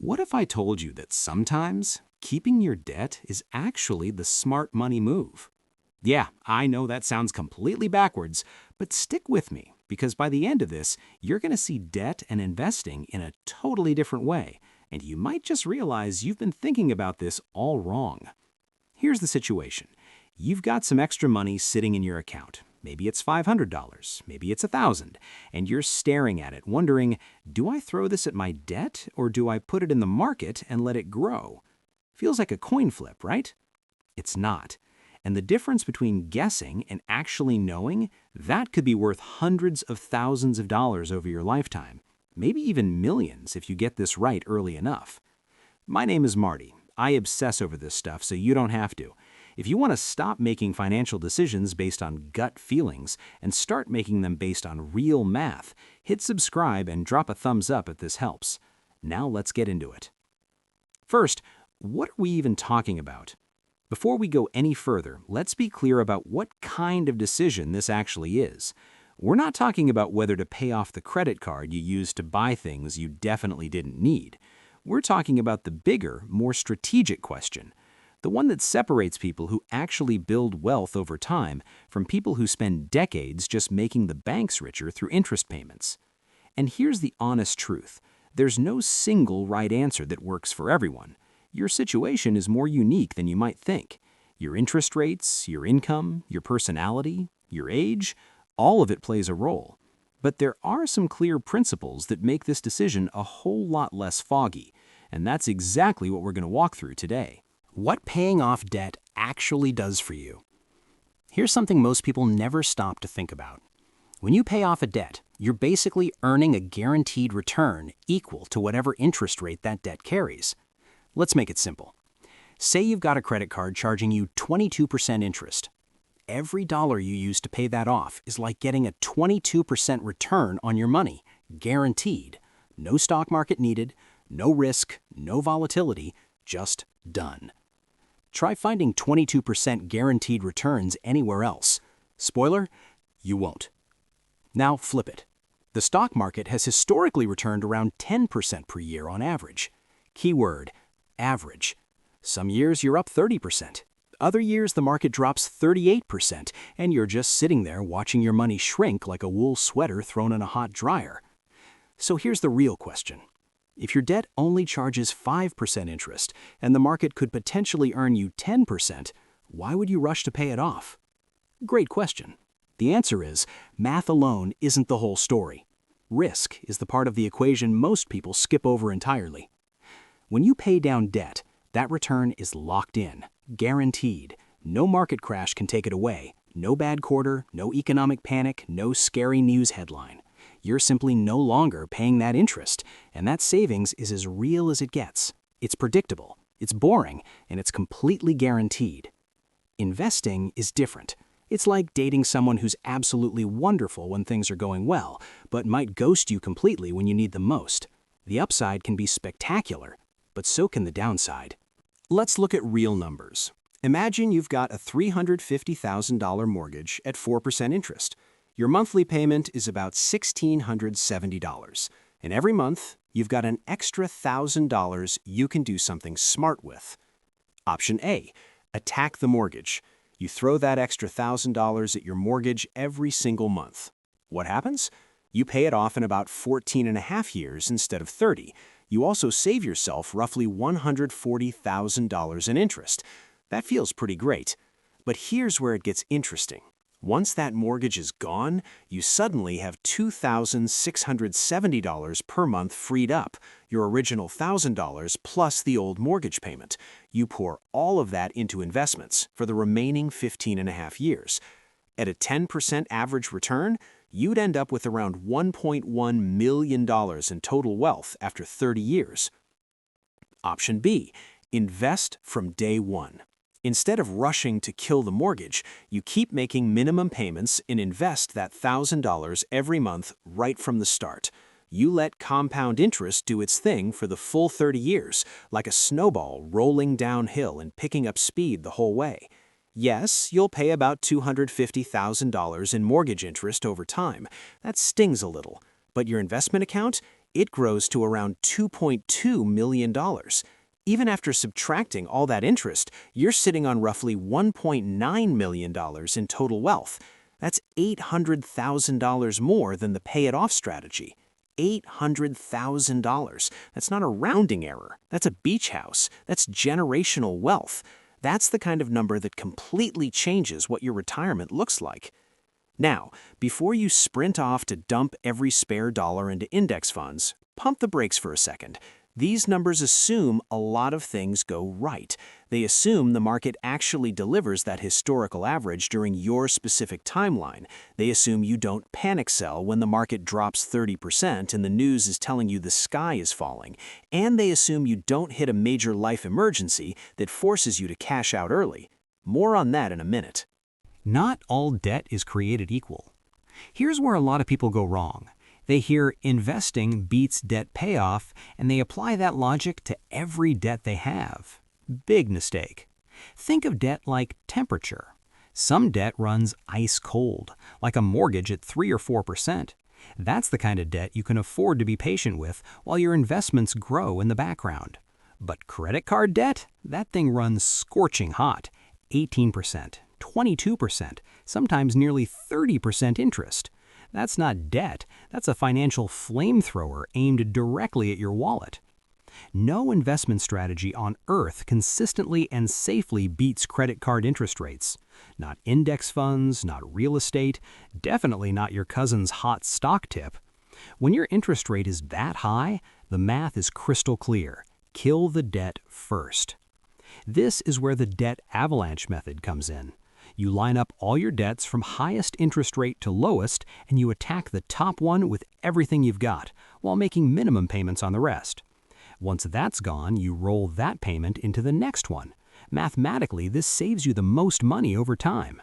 What if I told you that sometimes keeping your debt is actually the smart money move? Yeah, I know that sounds completely backwards, but stick with me because by the end of this, you're going to see debt and investing in a totally different way, and you might just realize you've been thinking about this all wrong. Here's the situation. You've got some extra money sitting in your account. Maybe it's $500, maybe it's $1,000, and you're staring at it wondering, do I throw this at my debt or do I put it in the market and let it grow? Feels like a coin flip, right? It's not. And the difference between guessing and actually knowing, that could be worth hundreds of thousands of dollars over your lifetime, maybe even millions if you get this right early enough. My name is Marty. I obsess over this stuff so you don't have to. If you want to stop making financial decisions based on gut feelings and start making them based on real math, hit subscribe and drop a thumbs up if this helps. Now let's get into it. First, what are we even talking about? Before we go any further, let's be clear about what kind of decision this actually is. We're not talking about whether to pay off the credit card you used to buy things you definitely didn't need. We're talking about the bigger, more strategic question. The one that separates people who actually build wealth over time from people who spend decades just making the banks richer through interest payments. And here's the honest truth. There's no single right answer that works for everyone. Your situation is more unique than you might think. Your interest rates, your income, your personality, your age, all of it plays a role. But there are some clear principles that make this decision a whole lot less foggy, and that's exactly what we're going to walk through today. What paying off debt actually does for you. Here's something most people never stop to think about. When you pay off a debt, you're basically earning a guaranteed return equal to whatever interest rate that debt carries. Let's make it simple. Say you've got a credit card charging you 22% interest. Every dollar you use to pay that off is like getting a 22% return on your money, guaranteed. No stock market needed, no risk, no volatility, just done. Try finding 22% guaranteed returns anywhere else. Spoiler, you won't. Now flip it. The stock market has historically returned around 10% per year on average. Keyword, average. Some years you're up 30%. Other years the market drops 38%, and you're just sitting there watching your money shrink like a wool sweater thrown in a hot dryer. So here's the real question. If your debt only charges 5% interest and the market could potentially earn you 10%, why would you rush to pay it off? Great question. The answer is, math alone isn't the whole story. Risk is the part of the equation most people skip over entirely. When you pay down debt, that return is locked in, guaranteed. No market crash can take it away. No bad quarter, no economic panic, no scary news headline. You're simply no longer paying that interest, and that savings is as real as it gets. It's predictable, it's boring, and it's completely guaranteed. Investing is different. It's like dating someone who's absolutely wonderful when things are going well, but might ghost you completely when you need them most. The upside can be spectacular, but so can the downside. Let's look at real numbers. Imagine you've got a $350,000 mortgage at 4% interest. Your monthly payment is about $1,670, and every month, you've got an extra $1,000 you can do something smart with. Option A, attack the mortgage. You throw that extra $1,000 at your mortgage every single month. What happens? You pay it off in about 14 and a half years instead of 30. You also save yourself roughly $140,000 in interest. That feels pretty great. But here's where it gets interesting. Once that mortgage is gone, you suddenly have $2,670 per month freed up, your original $1,000 plus the old mortgage payment. You pour all of that into investments for the remaining 15 and a half years. At a 10% average return, you'd end up with around $1.1 million in total wealth after 30 years. Option B, invest from day one. Instead of rushing to kill the mortgage, you keep making minimum payments and invest that $1,000 every month right from the start. You let compound interest do its thing for the full 30 years, like a snowball rolling downhill and picking up speed the whole way. Yes, you'll pay about $250,000 in mortgage interest over time. That stings a little. But your investment account, it grows to around $2.2 million. Even after subtracting all that interest, you're sitting on roughly $1.9 million in total wealth. That's $800,000 more than the pay-it-off strategy. $800,000. That's not a rounding error. That's a beach house. That's generational wealth. That's the kind of number that completely changes what your retirement looks like. Now, before you sprint off to dump every spare dollar into index funds, pump the brakes for a second. These numbers assume a lot of things go right. They assume the market actually delivers that historical average during your specific timeline. They assume you don't panic sell when the market drops 30% and the news is telling you the sky is falling. And they assume you don't hit a major life emergency that forces you to cash out early. More on that in a minute. Not all debt is created equal. Here's where a lot of people go wrong. They hear investing beats debt payoff, and they apply that logic to every debt they have. Big mistake. Think of debt like temperature. Some debt runs ice cold, like a mortgage at 3 or 4%. That's the kind of debt you can afford to be patient with while your investments grow in the background. But credit card debt? That thing runs scorching hot. 18%, 22%, sometimes nearly 30% interest. That's not debt, that's a financial flamethrower aimed directly at your wallet. No investment strategy on earth consistently and safely beats credit card interest rates. Not index funds, not real estate, definitely not your cousin's hot stock tip. When your interest rate is that high, the math is crystal clear. Kill the debt first. This is where the debt avalanche method comes in. You line up all your debts from highest interest rate to lowest, and you attack the top one with everything you've got, while making minimum payments on the rest. Once that's gone, you roll that payment into the next one. Mathematically, this saves you the most money over time.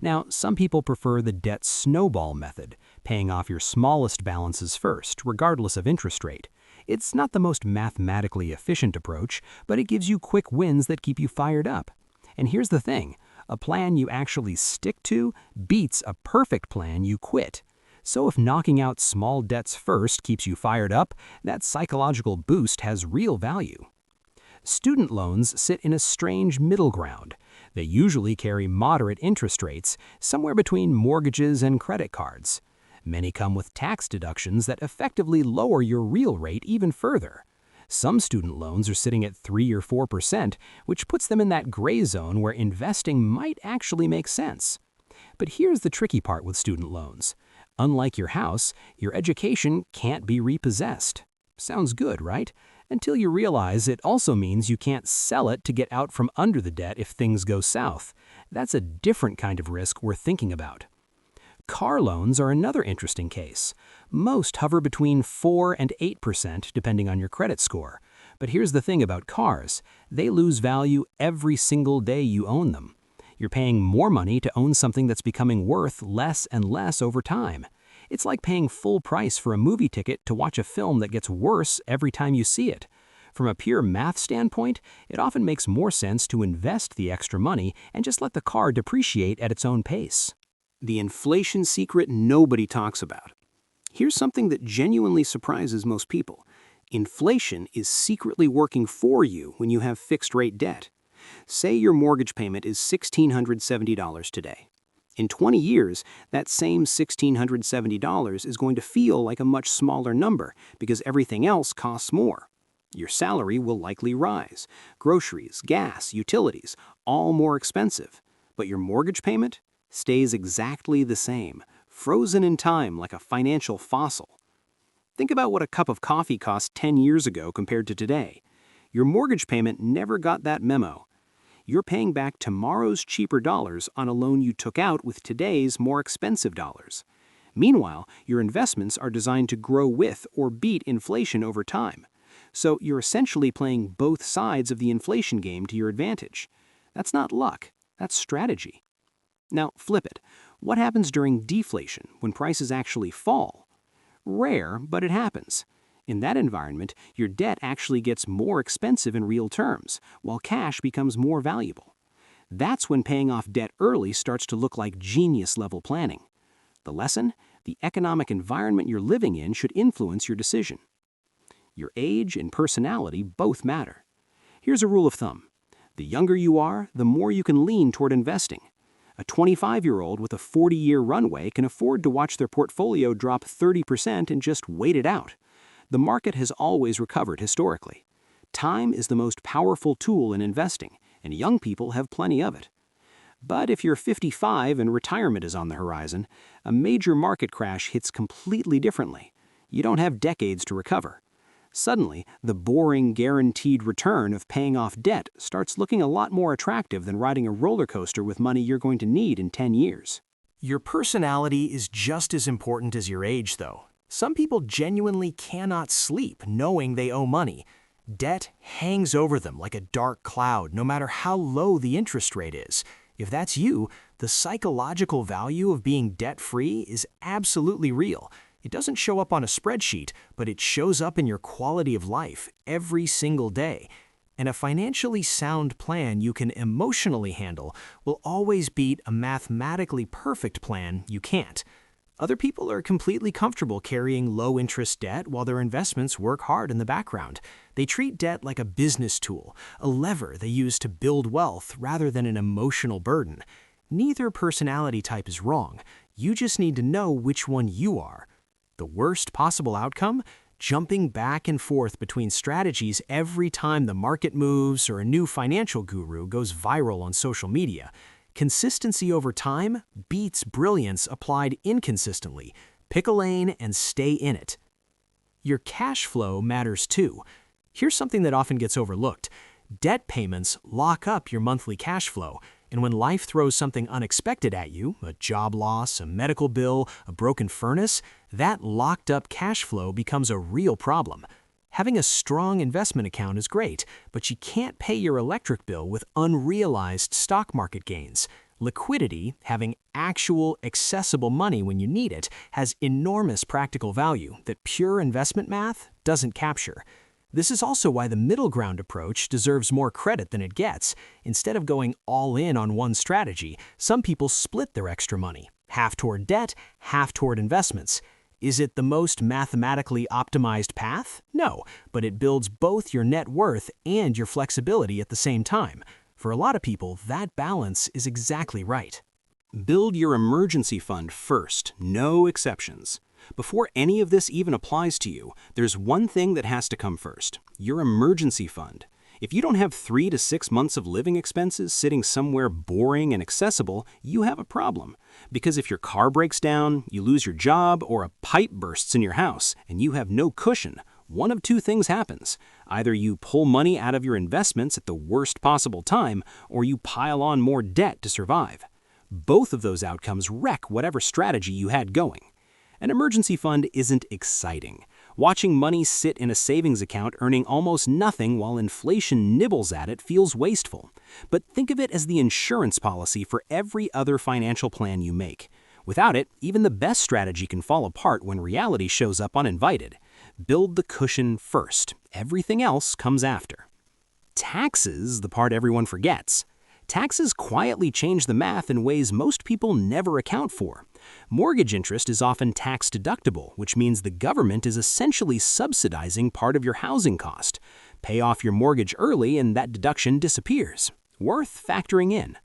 Now, some people prefer the debt snowball method, paying off your smallest balances first, regardless of interest rate. It's not the most mathematically efficient approach, but it gives you quick wins that keep you fired up. And here's the thing. A plan you actually stick to beats a perfect plan you quit. So if knocking out small debts first keeps you fired up, that psychological boost has real value. Student loans sit in a strange middle ground. They usually carry moderate interest rates, somewhere between mortgages and credit cards. Many come with tax deductions that effectively lower your real rate even further. Some student loans are sitting at 3 or 4%, which puts them in that gray zone where investing might actually make sense. But here's the tricky part with student loans. Unlike your house, your education can't be repossessed. Sounds good, right? Until you realize it also means you can't sell it to get out from under the debt if things go south. That's a different kind of risk we're thinking about. Car loans are another interesting case. Most hover between 4 and 8% depending on your credit score. But here's the thing about cars. They lose value every single day you own them. You're paying more money to own something that's becoming worth less and less over time. It's like paying full price for a movie ticket to watch a film that gets worse every time you see it. From a pure math standpoint, it often makes more sense to invest the extra money and just let the car depreciate at its own pace. The inflation secret nobody talks about. Here's something that genuinely surprises most people. Inflation is secretly working for you when you have fixed-rate debt. Say your mortgage payment is $1,670 today. In 20 years, that same $1,670 is going to feel like a much smaller number because everything else costs more. Your salary will likely rise. Groceries, gas, utilities, all more expensive. But your mortgage payment stays exactly the same, frozen in time like a financial fossil. Think about what a cup of coffee cost 10 years ago compared to today. Your mortgage payment never got that memo. You're paying back tomorrow's cheaper dollars on a loan you took out with today's more expensive dollars. Meanwhile, your investments are designed to grow with or beat inflation over time. So you're essentially playing both sides of the inflation game to your advantage. That's not luck, that's strategy. Now flip it. What happens during deflation when prices actually fall? Rare, but it happens. In that environment, your debt actually gets more expensive in real terms, while cash becomes more valuable. That's when paying off debt early starts to look like genius-level planning. The lesson? The economic environment you're living in should influence your decision. Your age and personality both matter. Here's a rule of thumb. The younger you are, the more you can lean toward investing. A 25-year-old with a 40-year runway can afford to watch their portfolio drop 30% and just wait it out. The market has always recovered historically. Time is the most powerful tool in investing, and young people have plenty of it. But if you're 55 and retirement is on the horizon, a major market crash hits completely differently. You don't have decades to recover. Suddenly, the boring, guaranteed return of paying off debt starts looking a lot more attractive than riding a roller coaster with money you're going to need in 10 years. Your personality is just as important as your age, though. Some people genuinely cannot sleep knowing they owe money. Debt hangs over them like a dark cloud, no matter how low the interest rate is. If that's you, the psychological value of being debt-free is absolutely real. It doesn't show up on a spreadsheet, but it shows up in your quality of life every single day. And a financially sound plan you can emotionally handle will always beat a mathematically perfect plan you can't. Other people are completely comfortable carrying low-interest debt while their investments work hard in the background. They treat debt like a business tool, a lever they use to build wealth rather than an emotional burden. Neither personality type is wrong. You just need to know which one you are. The worst possible outcome? Jumping back and forth between strategies every time the market moves or a new financial guru goes viral on social media. Consistency over time beats brilliance applied inconsistently. Pick a lane and stay in it. Your cash flow matters too. Here's something that often gets overlooked. Debt payments lock up your monthly cash flow, and when life throws something unexpected at you, a job loss, a medical bill, a broken furnace, that locked up cash flow becomes a real problem. Having a strong investment account is great, but you can't pay your electric bill with unrealized stock market gains. Liquidity, having actual, accessible money when you need it, has enormous practical value that pure investment math doesn't capture. This is also why the middle ground approach deserves more credit than it gets. Instead of going all in on one strategy, some people split their extra money, half toward debt, half toward investments. Is it the most mathematically optimized path? No, but it builds both your net worth and your flexibility at the same time. For a lot of people, that balance is exactly right. Build your emergency fund first, no exceptions. Before any of this even applies to you, there's one thing that has to come first: your emergency fund. If you don't have 3 to 6 months of living expenses sitting somewhere boring and accessible, you have a problem. Because if your car breaks down, you lose your job, or a pipe bursts in your house, and you have no cushion, one of two things happens. Either you pull money out of your investments at the worst possible time, or you pile on more debt to survive. Both of those outcomes wreck whatever strategy you had going. An emergency fund isn't exciting. Watching money sit in a savings account earning almost nothing while inflation nibbles at it feels wasteful. But think of it as the insurance policy for every other financial plan you make. Without it, even the best strategy can fall apart when reality shows up uninvited. Build the cushion first. Everything else comes after. Taxes, the part everyone forgets. Taxes quietly change the math in ways most people never account for. Mortgage interest is often tax-deductible, which means the government is essentially subsidizing part of your housing cost. Pay off your mortgage early and that deduction disappears. Worth factoring in.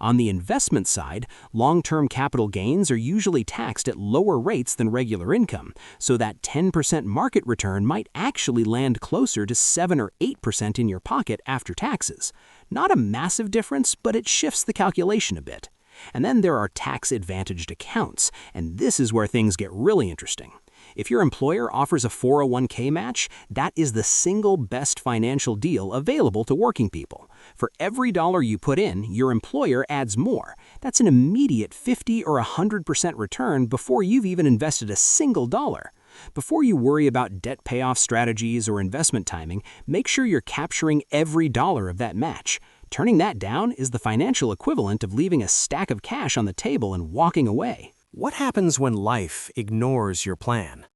On the investment side, long-term capital gains are usually taxed at lower rates than regular income, so that 10% market return might actually land closer to 7 or 8% in your pocket after taxes. Not a massive difference, but it shifts the calculation a bit. And then there are tax-advantaged accounts, and this is where things get really interesting. If your employer offers a 401k match, that is the single best financial deal available to working people. For every dollar you put in, your employer adds more. That's an immediate 50 or 100% return before you've even invested a single dollar. Before you worry about debt payoff strategies or investment timing, make sure you're capturing every dollar of that match. Turning that down is the financial equivalent of leaving a stack of cash on the table and walking away. What happens when life ignores your plan?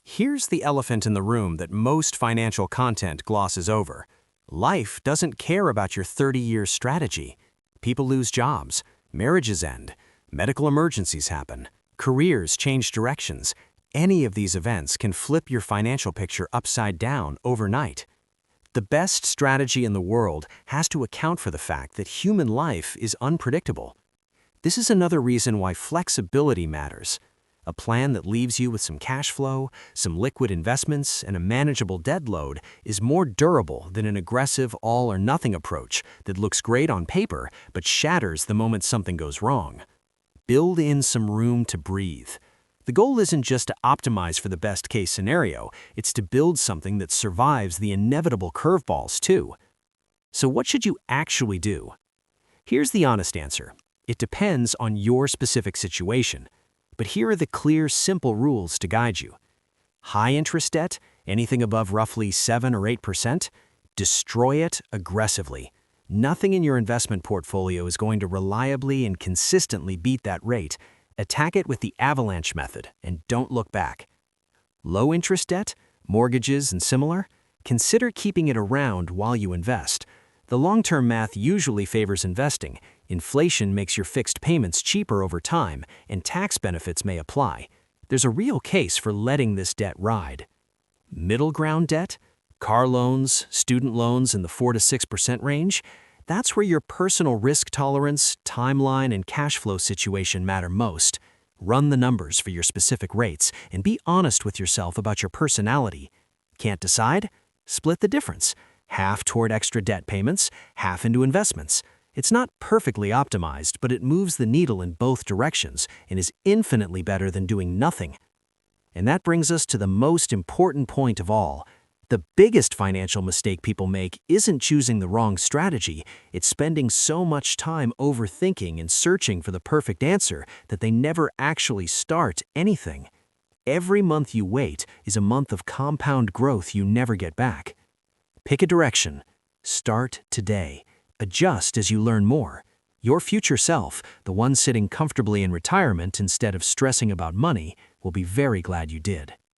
Here's the elephant in the room that most financial content glosses over. Life doesn't care about your 30-year strategy. People lose jobs, marriages end, medical emergencies happen, careers change directions. Any of these events can flip your financial picture upside down overnight. The best strategy in the world has to account for the fact that human life is unpredictable. This is another reason why flexibility matters. A plan that leaves you with some cash flow, some liquid investments, and a manageable debt load is more durable than an aggressive all-or-nothing approach that looks great on paper but shatters the moment something goes wrong. Build in some room to breathe. The goal isn't just to optimize for the best-case scenario, it's to build something that survives the inevitable curveballs too. So what should you actually do? Here's the honest answer. It depends on your specific situation. But here are the clear, simple rules to guide you. High-interest debt, anything above roughly 7 or 8%, destroy it aggressively. Nothing in your investment portfolio is going to reliably and consistently beat that rate. Attack it with the avalanche method and don't look back. Low-interest debt, mortgages and similar, consider keeping it around while you invest. The long-term math usually favors investing. Inflation makes your fixed payments cheaper over time, and tax benefits may apply. There's a real case for letting this debt ride. Middle ground debt, car loans, student loans in the 4 to 6% range, that's where your personal risk tolerance, timeline, and cash flow situation matter most. Run the numbers for your specific rates and be honest with yourself about your personality. Can't decide? Split the difference. Half toward extra debt payments, half into investments. It's not perfectly optimized, but it moves the needle in both directions and is infinitely better than doing nothing. And that brings us to the most important point of all. The biggest financial mistake people make isn't choosing the wrong strategy, it's spending so much time overthinking and searching for the perfect answer that they never actually start anything. Every month you wait is a month of compound growth you never get back. Pick a direction. Start today. Adjust as you learn more. Your future self, the one sitting comfortably in retirement instead of stressing about money, will be very glad you did.